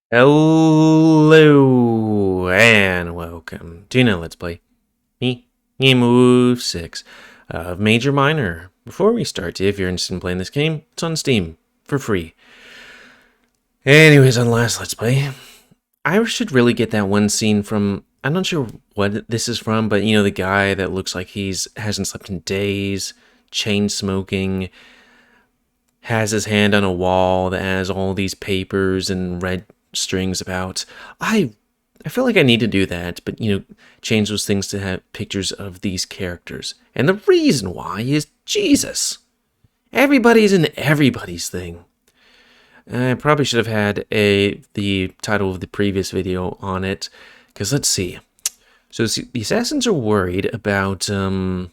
Hello and welcome to another Let's Play. Me, GamerWolfSix of Major Minor. Before we start, if you're interested in playing this game, it's on Steam for free. Anyways, on the last Let's Play, I should really get that one scene from. I'm not sure what this is from, but you know, the guy that looks like hasn't slept in days, chain smoking, has his hand on a wall that has all these papers and red strings about. I feel like I need to do that, but you know, change those things to have pictures of these characters. And the reason why is Jesus. Everybody's in everybody's thing. I probably should have had the title of the previous video on it, because let's see. So the assassins are worried about oh,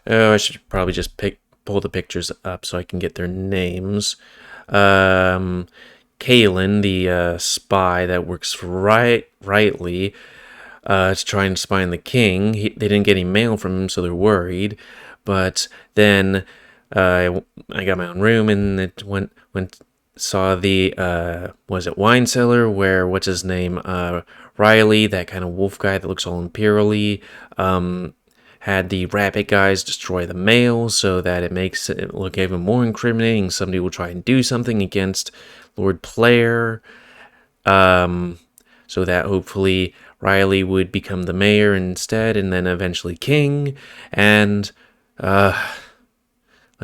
I should probably just pull the pictures up so I can get their names. Kalen, the spy that works for Rightly, to try and spy on the king. They didn't get any mail from him, so they're worried. But then I got my own room and it saw the was it wine cellar where what's his name Riley, that kind of wolf guy that looks all imperially, had the rabbit guys destroy the mail so that it makes it look even more incriminating. Somebody will try and do something against Lord Player, so that hopefully Riley would become the mayor instead, and then eventually king. And let's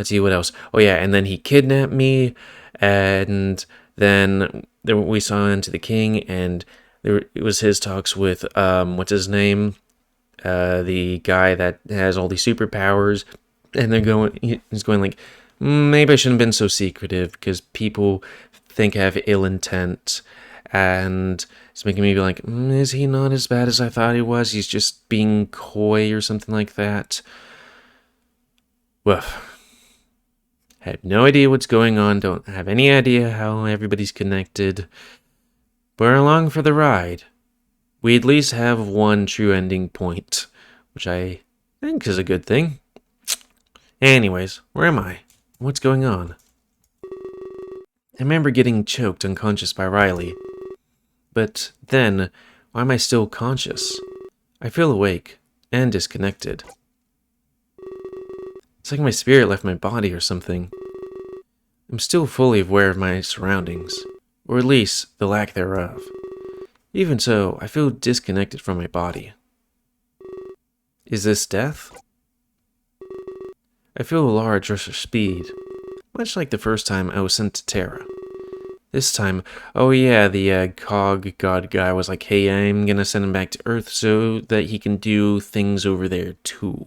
see what else. Oh yeah, and then he kidnapped me, and then we saw into the king, and it was his talks with what's his name, the guy that has all these superpowers, and he's going like, maybe I shouldn't have been so secretive because people think I have ill intent, and it's making me be like, is he not as bad as I thought he was? He's just being coy or something like that. Well, have no idea what's going on, don't have any idea how everybody's connected. We're along for the ride. We at least have one true ending point, which I think is a good thing. Anyways, where am I? What's going on? I remember getting choked unconscious by Riley. But then, why am I still conscious? I feel awake and disconnected. It's like my spirit left my body or something. I'm still fully aware of my surroundings, or at least the lack thereof. Even so, I feel disconnected from my body. Is this death? I feel a large rush of speed, much like the first time I was sent to Terra. This time, oh yeah, the cog god guy was like, hey, I'm gonna send him back to Earth so that he can do things over there too.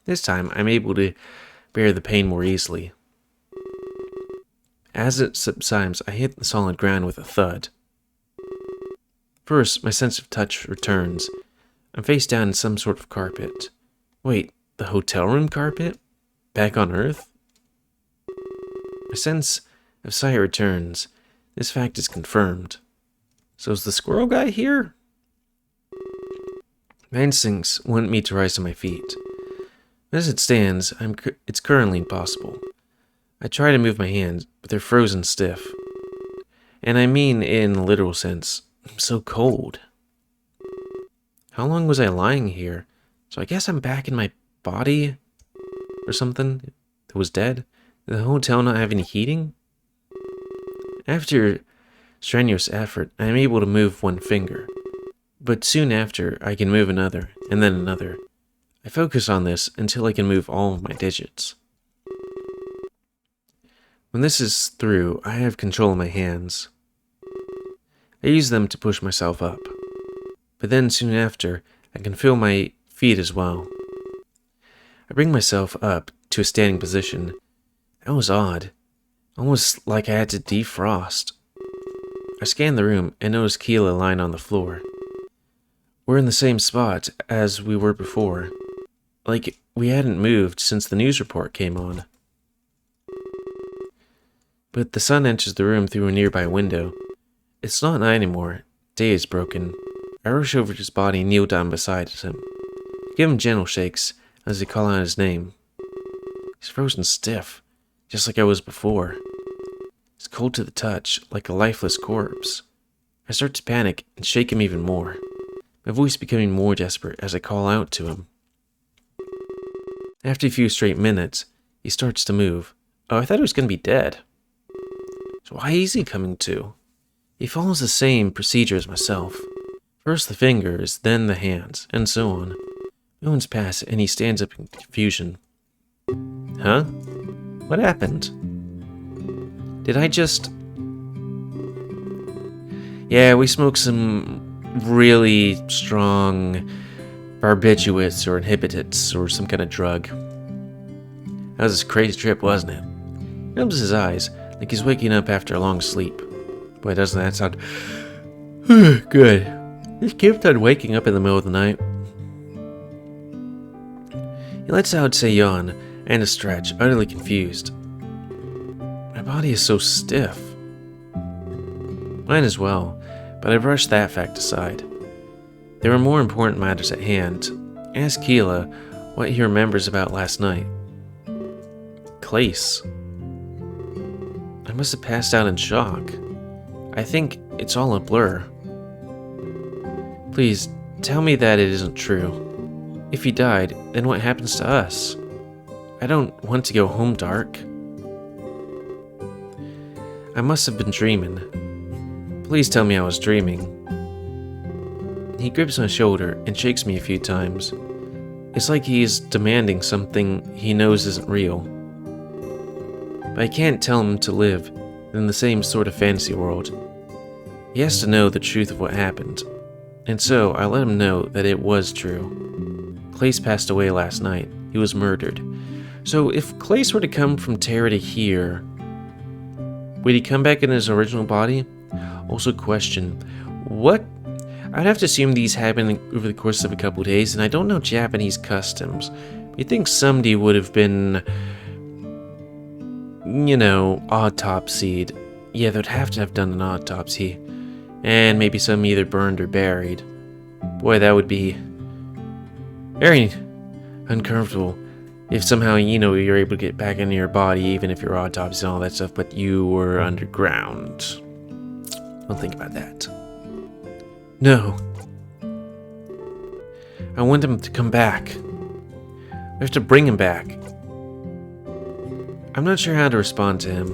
This time, I'm able to bear the pain more easily. As it subsides, I hit the solid ground with a thud. First, my sense of touch returns. I'm face down in some sort of carpet. Wait, the hotel room carpet? Back on Earth? My sense of sight returns. This fact is confirmed. So is the squirrel guy here? My instincts want me to rise to my feet. As it stands, it's currently impossible. I try to move my hands, but they're frozen stiff. And I mean in a literal sense. I'm so cold. How long was I lying here? So I guess I'm back in my body? Or something? That was dead? Did the hotel not have any heating? After strenuous effort, I am able to move one finger. But soon after, I can move another, and then another. I focus on this until I can move all of my digits. When this is through, I have control of my hands. I use them to push myself up. But then soon after, I can feel my feet as well. I bring myself up to a standing position. That was odd. Almost like I had to defrost. I scan the room and notice Keela lying on the floor. We're in the same spot as we were before. Like we hadn't moved since the news report came on. But the sun enters the room through a nearby window. It's not night anymore. Day is broken. I rush over to his body and kneel down beside him. I give him gentle shakes as I call out his name. He's frozen stiff, just like I was before. It's cold to the touch, like a lifeless corpse. I start to panic and shake him even more, my voice becoming more desperate as I call out to him. After a few straight minutes, he starts to move. Oh, I thought he was going to be dead. So why is he coming to? He follows the same procedure as myself. First the fingers, then the hands, and so on. Moments pass, and he stands up in confusion. Huh? What happened? Did I just... Yeah, we smoked some really strong barbiturates or inhibitants or some kind of drug. That was a crazy trip, wasn't it? He rubs his eyes, like he's waking up after a long sleep. Boy, doesn't that sound... good. He kept on waking up in the middle of the night. He lets out a yawn and a stretch, utterly confused. My body is so stiff. Mine as well, but I brushed that fact aside. There were more important matters at hand. Ask Keela what he remembers about last night. Clace. I must have passed out in shock. I think it's all a blur. Please, tell me that it isn't true. If he died, then what happens to us? I don't want to go home dark. I must have been dreaming. Please tell me I was dreaming. He grips my shoulder and shakes me a few times. It's like he's demanding something he knows isn't real. But I can't tell him to live in the same sort of fantasy world. He has to know the truth of what happened. And so I let him know that it was true. Clace passed away last night. He was murdered. So if Clace were to come from Terra to here, would he come back in his original body? Also question, what? I'd have to assume these happened over the course of a couple days, and I don't know Japanese customs. You'd think somebody would have been, autopsied. Yeah, they'd have to have done an autopsy. And maybe some either burned or buried. Boy, that would be very uncomfortable. If somehow, you're able to get back into your body, even if you're autopsy and all that stuff, but you were underground. Don't think about that. No. I want him to come back. We have to bring him back. I'm not sure how to respond to him.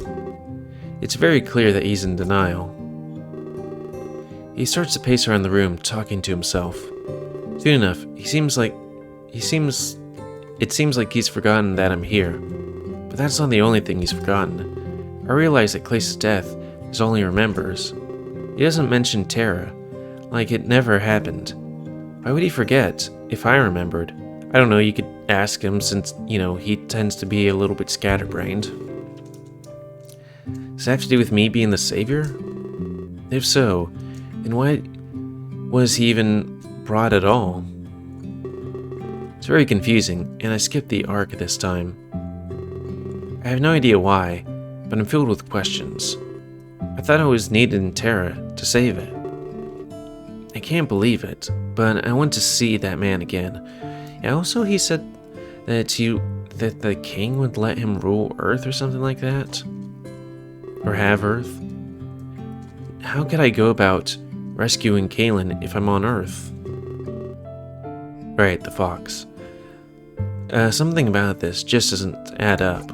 It's very clear that he's in denial. He starts to pace around the room, talking to himself. Soon enough, it seems like he's forgotten that I'm here. But that's not the only thing he's forgotten. I realize that Clace's death is all he remembers. He doesn't mention Terra, like it never happened. Why would he forget, if I remembered? I don't know, you could ask him since, he tends to be a little bit scatterbrained. Does it have to do with me being the savior? If so, then why was he even brought at all? It's very confusing, and I skipped the arc this time. I have no idea why, but I'm filled with questions. I thought I was needed in Terra to save it. I can't believe it, but I want to see that man again. And also, he said that the king would let him rule Earth or something like that? Or have Earth? How could I go about rescuing Kaylin if I'm on Earth? Right, the fox. Something about this just doesn't add up.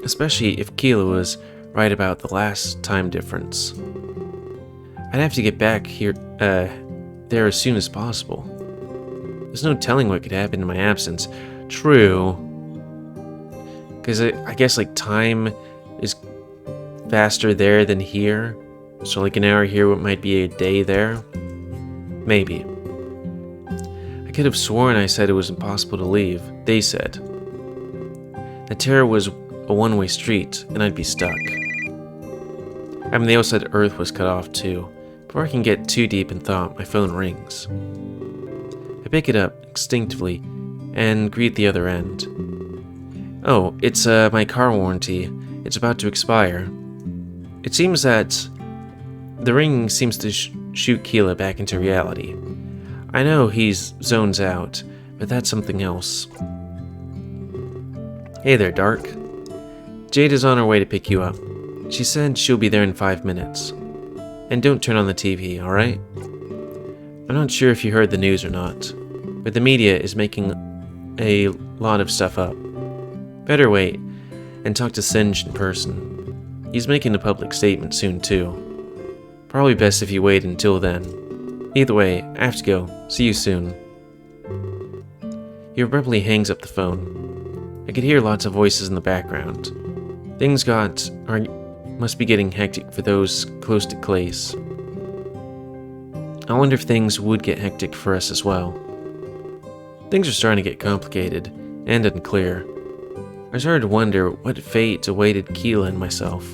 Especially if Keela was right about the last time difference. I'd have to get back here, there as soon as possible. There's no telling what could happen in my absence. True. Because I guess, time is faster there than here. So, an hour here, what might be a day there? Maybe. I could have sworn I said it was impossible to leave. They said. That Terra was a one-way street, and I'd be stuck. They also said Earth was cut off, too. Before I can get too deep in thought, my phone rings. I pick it up instinctively and greet the other end. Oh, it's my car warranty. It's about to expire. It seems that the ring seems to shoot Keela back into reality. I know he's zones out, but that's something else. Hey there, Dark. Jade is on her way to pick you up. She said she'll be there in 5 minutes. And don't turn on the TV, alright? I'm not sure if you heard the news or not, but the media is making a lot of stuff up. Better wait and talk to Singe in person. He's making a public statement soon too. Probably best if you wait until then. Either way, I have to go. See you soon. He abruptly hangs up the phone. I could hear lots of voices in the background. Things must be getting hectic for those close to Clace. I wonder if things would get hectic for us as well. Things are starting to get complicated and unclear. I started to wonder what fate awaited Keela and myself.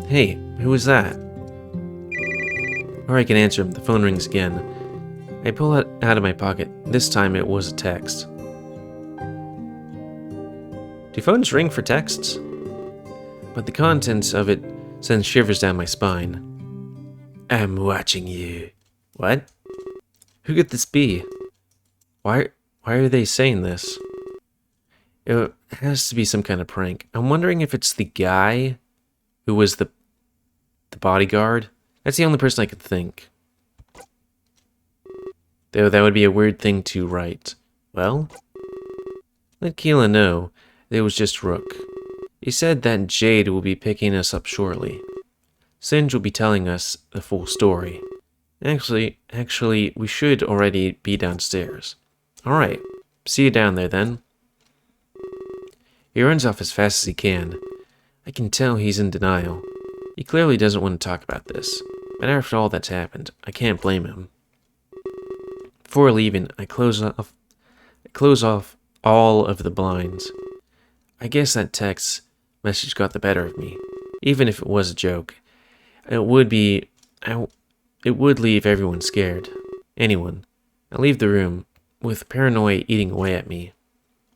Hey, who was that? Before I can answer him, the phone rings again. I pull it out of my pocket. This time it was a text. Do phones ring for texts? But the contents of it sends shivers down my spine. I'm watching you. What? Who could this be? Why are they saying this? It has to be some kind of prank. I'm wondering if it's the guy who was the bodyguard. That's the only person I could think. Though that would be a weird thing to write. Well, let Keela know that it was just Rook. He said that Jade will be picking us up shortly. Singe will be telling us the full story. Actually, we should already be downstairs. Alright, see you down there then. He runs off as fast as he can. I can tell he's in denial. He clearly doesn't want to talk about this, but after all that's happened, I can't blame him. Before leaving, I close off all of the blinds. I guess that text message got the better of me, even if it was a joke. It would leave everyone scared. Anyone. I leave the room, with paranoia eating away at me.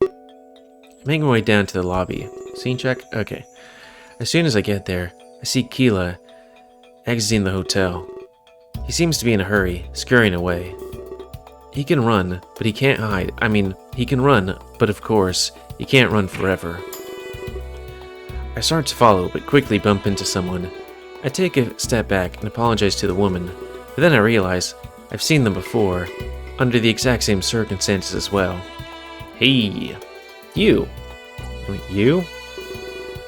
I make my way down to the lobby. Scene check? Okay. As soon as I get there, I see Keela exiting the hotel. He seems to be in a hurry, scurrying away. He can run, but he can't hide. I mean, he can run, but of course, he can't run forever. I start to follow, but quickly bump into someone. I take a step back and apologize to the woman, but then I realize I've seen them before, under the exact same circumstances as well. Hey, you. You?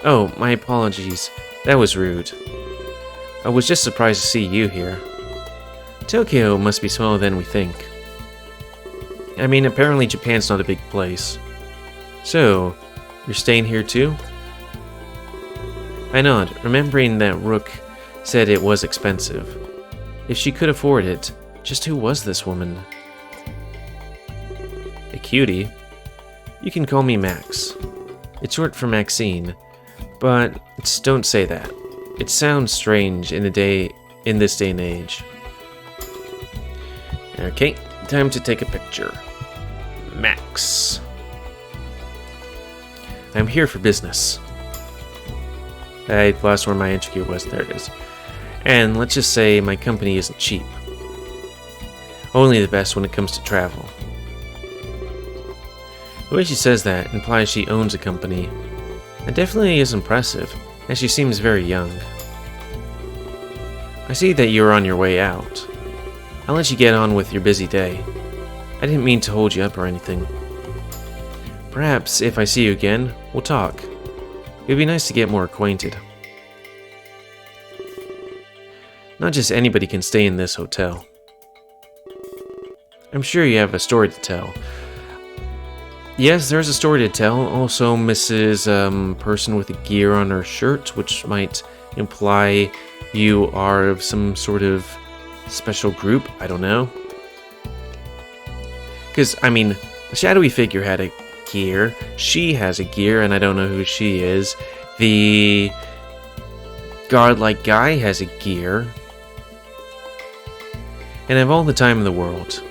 Oh, my apologies. That was rude. I was just surprised to see you here. Tokyo must be smaller than we think. I mean, apparently Japan's not a big place. So, you're staying here too? I nod, remembering that Rook said it was expensive. If she could afford it, just who was this woman? A cutie? You can call me Max. It's short for Maxine, but don't say that. It sounds strange in this day and age. Okay, time to take a picture. Max. I'm here for business. I lost where my entry gear was. There it is. And let's just say my company isn't cheap. Only the best when it comes to travel. The way she says that implies she owns a company. That definitely is impressive, as she seems very young. I see that you're on your way out. I'll let you get on with your busy day. I didn't mean to hold you up or anything. Perhaps, if I see you again, we'll talk. It'd be nice to get more acquainted. Not just anybody can stay in this hotel. I'm sure you have a story to tell. Yes, there's a story to tell. Also, Mrs. Person with a gear on her shirt, which might imply you are of some sort of special group. I don't know. Because, I mean, the shadowy figure had a gear. She has a gear, and I don't know who she is. The godlike guy has a gear. And I have all the time in the world.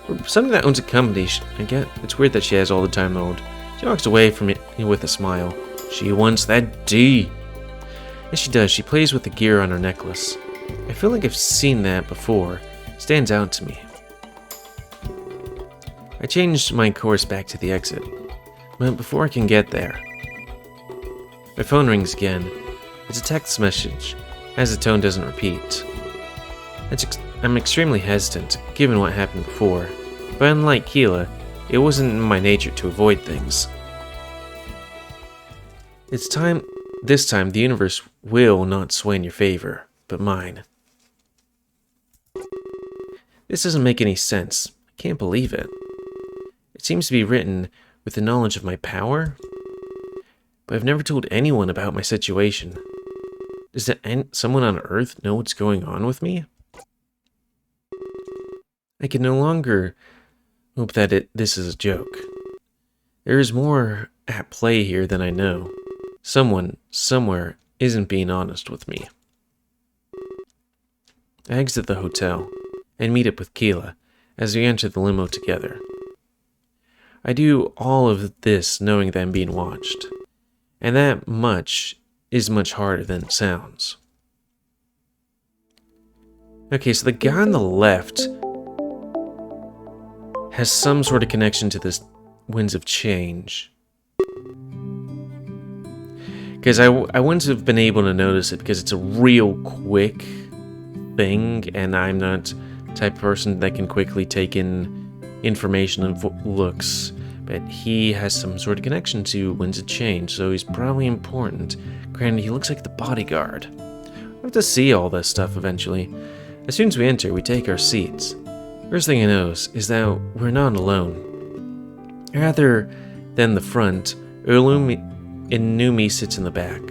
For somebody that owns a company, I get it's weird that she has all the time in the world. She walks away from it with a smile. She wants that D. Yes, she does. She plays with the gear on her necklace. I feel like I've seen that before. It stands out to me. I changed my course back to the exit. But before I can get there, my phone rings again. It's a text message, as the tone doesn't repeat. I'm extremely hesitant, given what happened before, but unlike Keela, it wasn't in my nature to avoid things. This time the universe will not sway in your favor, but mine. This doesn't make any sense. I can't believe it. It seems to be written with the knowledge of my power, but I've never told anyone about my situation. Does someone on Earth know what's going on with me? I can no longer hope that this is a joke. There is more at play here than I know. Someone, somewhere, isn't being honest with me. I exit the hotel and meet up with Keela as we enter the limo together. I do all of this knowing that I'm being watched, and that much is much harder than it sounds. Okay, so the guy on the left has some sort of connection to this Winds of Change. Because I wouldn't have been able to notice it because it's a real quick thing, and I'm not the type of person that can quickly take in information and looks. But he has some sort of connection to Winds of Change, so he's probably important. Granted, he looks like the bodyguard. We'll have to see all this stuff eventually. As soon as we enter, we take our seats. First thing I notice is that we're not alone. Rather than the front, Inumi sits in the back.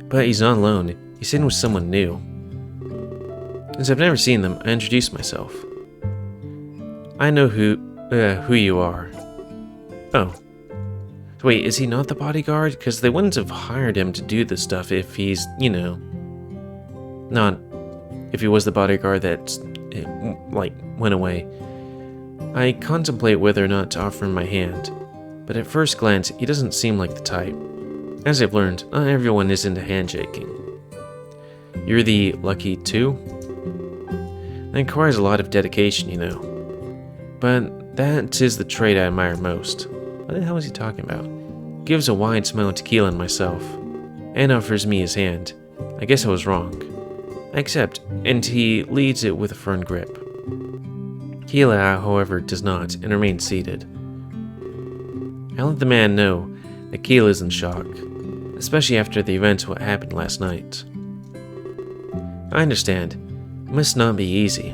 But he's not alone. He's sitting with someone new. Since I've never seen them, I introduce myself. I know who you are. Oh. So wait, is he not the bodyguard? Because they wouldn't have hired him to do this stuff if he's, not... If he was the bodyguard that, went away. I contemplate whether or not to offer him my hand, but at first glance, he doesn't seem like the type. As I've learned, not everyone is into handshaking. You're the lucky two? That requires a lot of dedication, But that is the trait I admire most. What the hell is he talking about? Gives a wide smile to Keela and myself, and offers me his hand. I guess I was wrong. I accept, and he leads it with a firm grip. Keela, however, does not, and remains seated. I let the man know that Keela is in shock, especially after the events of what happened last night. I understand. It must not be easy.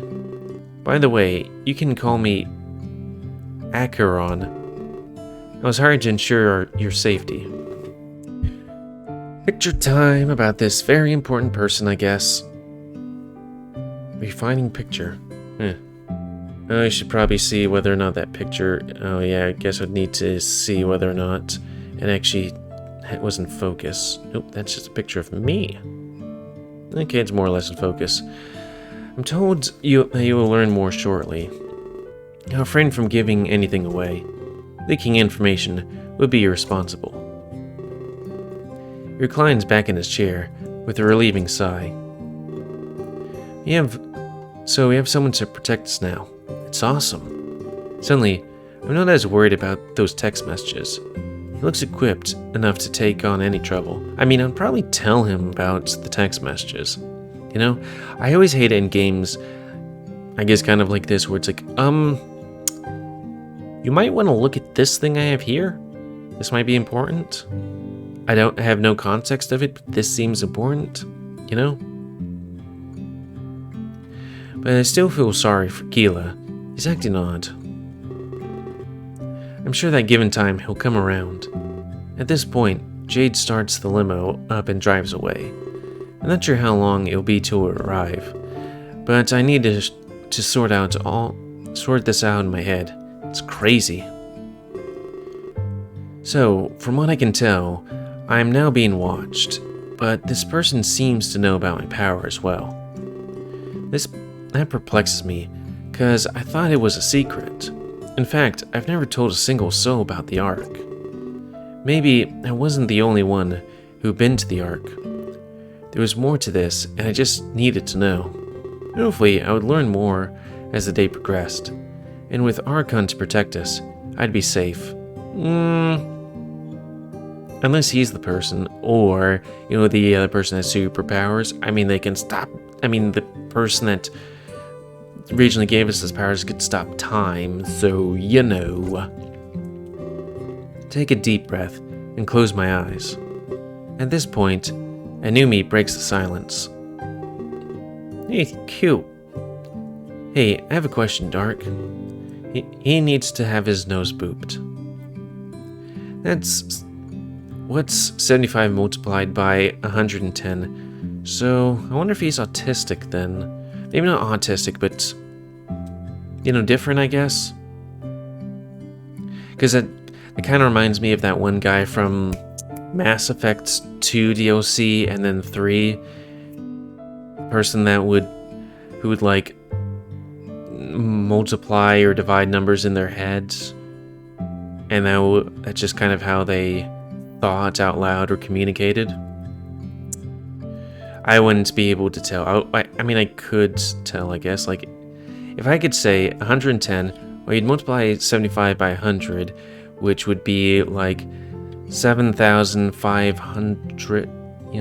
By the way, you can call me Acheron. I was hired to ensure your safety. Picture time about this very important person, I guess. Refining picture. I should probably see whether or not that picture... Oh yeah, I guess I'd need to see whether or not it actually was in focus. Nope, that's just a picture of me. Okay, it's more or less in focus. I'm told you will learn more shortly. I'll refrain from giving anything away. Leaking information would be irresponsible. He reclines back in his chair with a relieving sigh. We have someone to protect us now. It's awesome. Suddenly, I'm not as worried about those text messages. He looks equipped enough to take on any trouble. I mean, I'd probably tell him about the text messages. I always hate it in games, I guess kind of like this, where it's like, you might want to look at this thing I have here. This might be important. I have no context of it, but this seems important, But I still feel sorry for Keela. He's acting odd. I'm sure that given time, he'll come around. At this point, Jade starts the limo up and drives away. I'm not sure how long it'll be till it arrive, but I need to sort this out in my head. It's crazy. So, from what I can tell, I am now being watched, but this person seems to know about my power as well. That perplexes me, because I thought it was a secret. In fact, I've never told a single soul about the Ark. Maybe I wasn't the only one who'd been to the Ark. There was more to this, and I just needed to know. Hopefully, I would learn more as the day progressed, and with Archon to protect us, I'd be safe. Unless he's the person, or, the other person has superpowers. I mean, they can stop. I mean, the person that originally gave us his powers could stop time, so, Take a deep breath and close my eyes. At this point, Anumi breaks the silence. Hey, cute. Hey, I have a question, Dark. He needs to have his nose booped. What's 75 multiplied by 110? So, I wonder if he's autistic then. Maybe not autistic, but, different, I guess? Because it kind of reminds me of that one guy from Mass Effect 2 DLC and then 3. Person who would like multiply or divide numbers in their heads. And that's just kind of how they thought out loud or communicated. I wouldn't be able to tell. I mean, I could tell, I guess. Like, if I could say 110, well, you'd multiply 75 by 100, which would be like 7,500,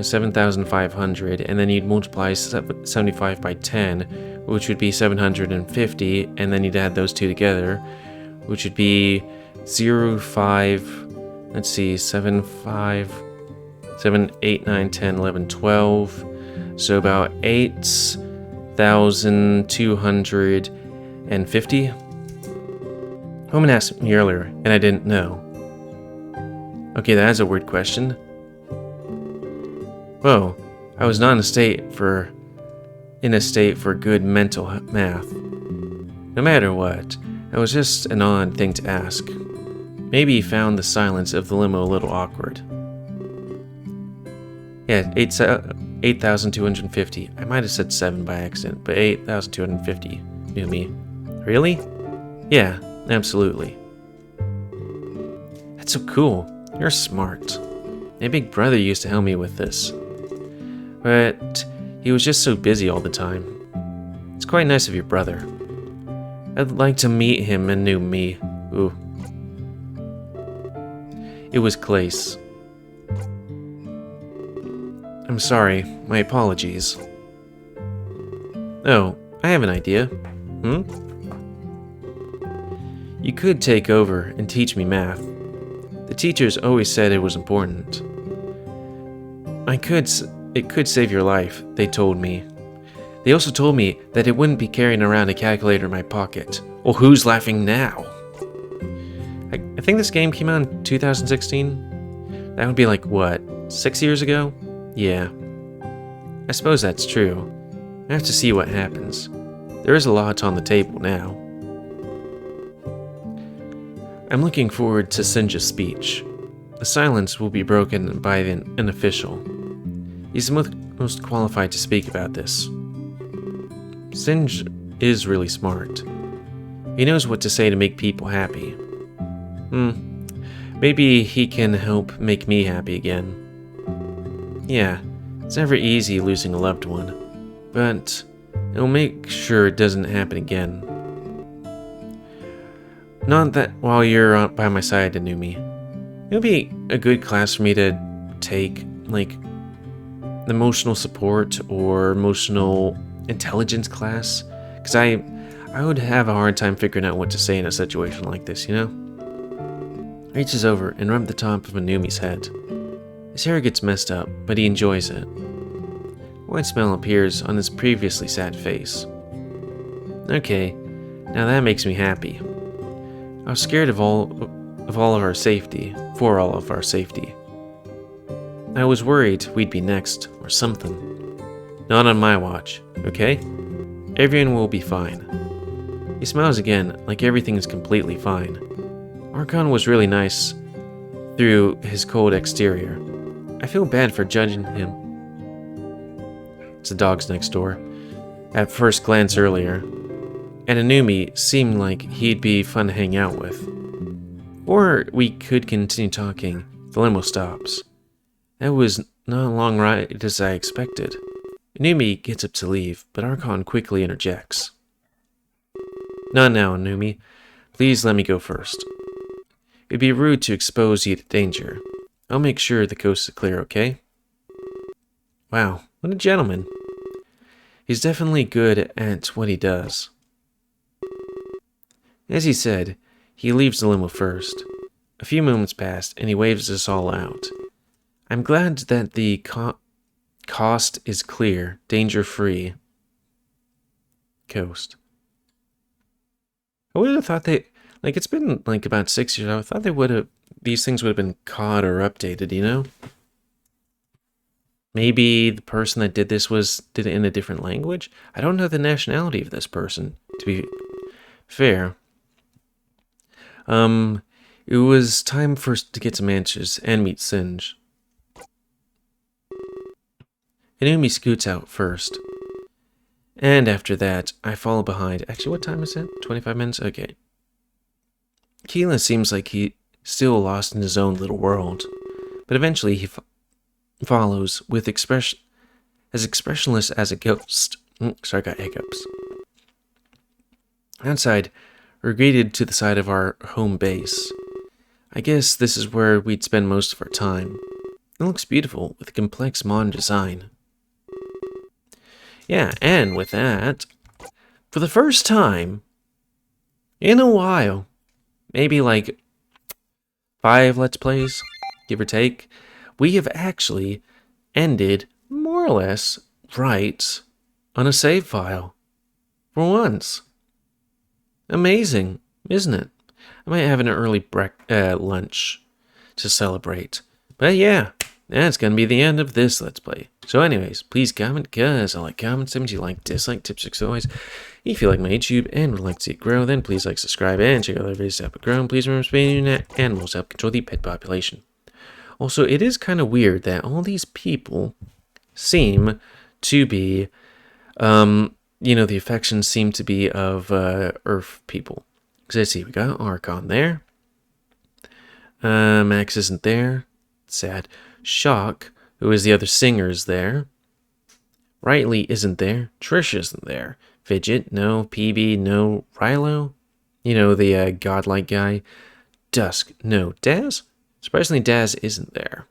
7,500, and then you'd multiply 75 by 10, which would be 750, and then you'd add those two together, which would be 0.5. Let's see, 7, 8, 9, 10, 11, 12. So about 8,250. Woman asked me earlier, and I didn't know. Okay, that is a weird question. Whoa, I was not in a state for good mental math. No matter what, it was just an odd thing to ask. Maybe he found the silence of the limo a little awkward. Yeah, 8,250. I might have said 7 by accident, but 8,250 knew me. Really? Yeah, absolutely. That's so cool. You're smart. My big brother used to help me with this. But he was just so busy all the time. It's quite nice of your brother. I'd like to meet him and knew me. Ooh. It was Clace. I'm sorry, my apologies. Oh, I have an idea. You could take over and teach me math. The teachers always said it was important. It could save your life, they told me. They also told me that it wouldn't be carrying around a calculator in my pocket. Well, who's laughing now? I think this game came out in 2016? That would be like, what, 6 years ago? Yeah. I suppose that's true. I have to see what happens. There is a lot on the table now. I'm looking forward to Sinja's speech. The silence will be broken by an official. He's the most qualified to speak about this. Sinj is really smart. He knows what to say to make people happy. Maybe he can help make me happy again. Yeah, it's never easy losing a loved one, but it'll make sure it doesn't happen again. Not that while you're by my side, Anumi. It'll be a good class for me to take, like, emotional support or emotional intelligence class, because I would have a hard time figuring out what to say in a situation like this, Reaches over and rubs the top of Anumi's head. His hair gets messed up, but he enjoys it. White smile appears on his previously sad face. Okay, now that makes me happy. I was scared of all of our safety, for all of our safety. I was worried we'd be next, or something. Not on my watch, okay? Everyone will be fine. He smiles again, like everything is completely fine. Archon was really nice through his cold exterior. I feel bad for judging him. It's the dogs next door. At first glance earlier. And Anumi seemed like he'd be fun to hang out with. Or we could continue talking. The limo stops. That was not a long ride as I expected. Anumi gets up to leave, but Archon quickly interjects. Not now, Anumi. Please let me go first. It'd be rude to expose you to danger. I'll make sure the coast is clear, okay? Wow, what a gentleman. He's definitely good at what he does. As he said, he leaves the limo first. A few moments passed, and he waves us all out. I'm glad that the cost is clear, danger-free. Coast. I would have thought they... Like, it's been, like, about 6 years. I thought they would have... These things would have been caught or updated, you know? Maybe the person that did this did it in a different language? I don't know the nationality of this person, to be fair. It was time for us to get some answers and meet Singe. Inumi scoots out first. And after that, I follow behind. Actually, what time is it? 25 minutes? Okay. Keelan seems like he's still lost in his own little world. But eventually he follows with as expressionless as a ghost. Sorry, I got hiccups. Outside, we're greeted to the side of our home base. I guess this is where we'd spend most of our time. It looks beautiful, with a complex modern design. Yeah, and with that, for the first time in a while, maybe like 5 Let's Plays, give or take, we have actually ended, more or less, right on a save file. For once. Amazing, isn't it? I might have an early lunch to celebrate. But yeah, that's going to be the end of this Let's Play. So anyways, please comment, because I like comments, if you like, dislike, tips, tricks, always. If you like my YouTube and would like to see it grow, then please like, subscribe, and check out other videos to help it grow. And please remember spaying your animals to help control the pet population. Also, it is kind of weird that all these people seem to be, you know, the affections seem to be of Earth people. Because let's see, we got Archon there. Max isn't there. Sad. Shock, who is the other singer, is there. Riley isn't there. Trish isn't there. Fidget, no. PB, no. Rilo, you know, the godlike guy. Dusk, no. Daz? Surprisingly, Daz isn't there.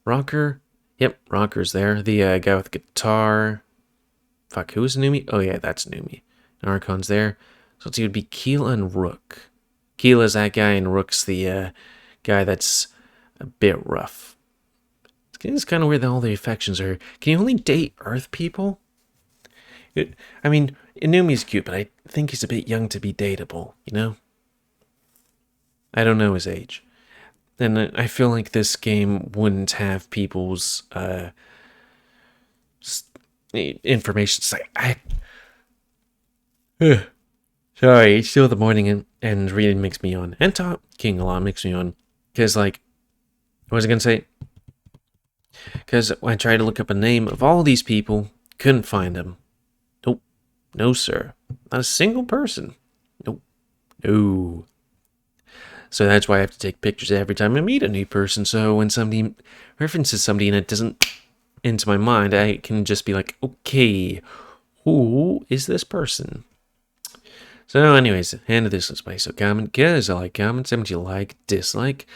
Rocker, yep, Rocker's there. The guy with the guitar. Fuck, who is Numi? Oh yeah, that's Numi. Archon's there. So let's see, it would be Keela and Rook. Keela's that guy, and Rook's the guy that's a bit rough. It's kind of weird that all the affections are... Can you only date Earth people? I mean, Inumi's cute, but I think he's a bit young to be dateable, you know? I don't know his age. And I feel like this game wouldn't have people's information. It's like, sorry, it's still the morning, and reading makes me yawn. And talking a lot makes me yawn. Because, like, what was I going to say? Because I tried to look up a name of all these people, couldn't find them. Nope. No, sir. Not a single person. Nope. No. So that's why I have to take pictures every time I meet a new person, so when somebody references somebody and it doesn't enter my mind, I can just be like, okay, who is this person? So anyways, end of this Let's Play. So comment, guys, I like comments, and you like, dislike.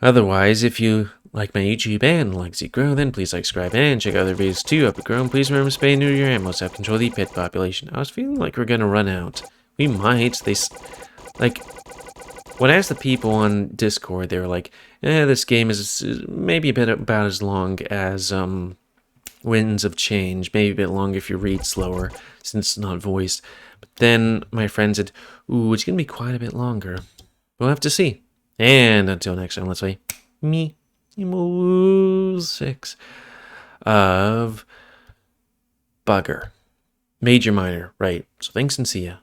Otherwise, if you like my YouTube and like to grow, then please like, subscribe, and check out other videos too. Up and grow, and please remember to spay neuter your animals to help control the pet population. I was feeling like we're gonna run out. We might. When I asked the people on Discord, they were like, this game is maybe a bit about as long as Winds of Change. Maybe a bit longer if you read slower, since it's not voiced. But then my friend said, ooh, it's going to be quite a bit longer. We'll have to see. And until next time, let's play me, GamerWolfSix of Bugger. Major, minor, right. So thanks and see ya.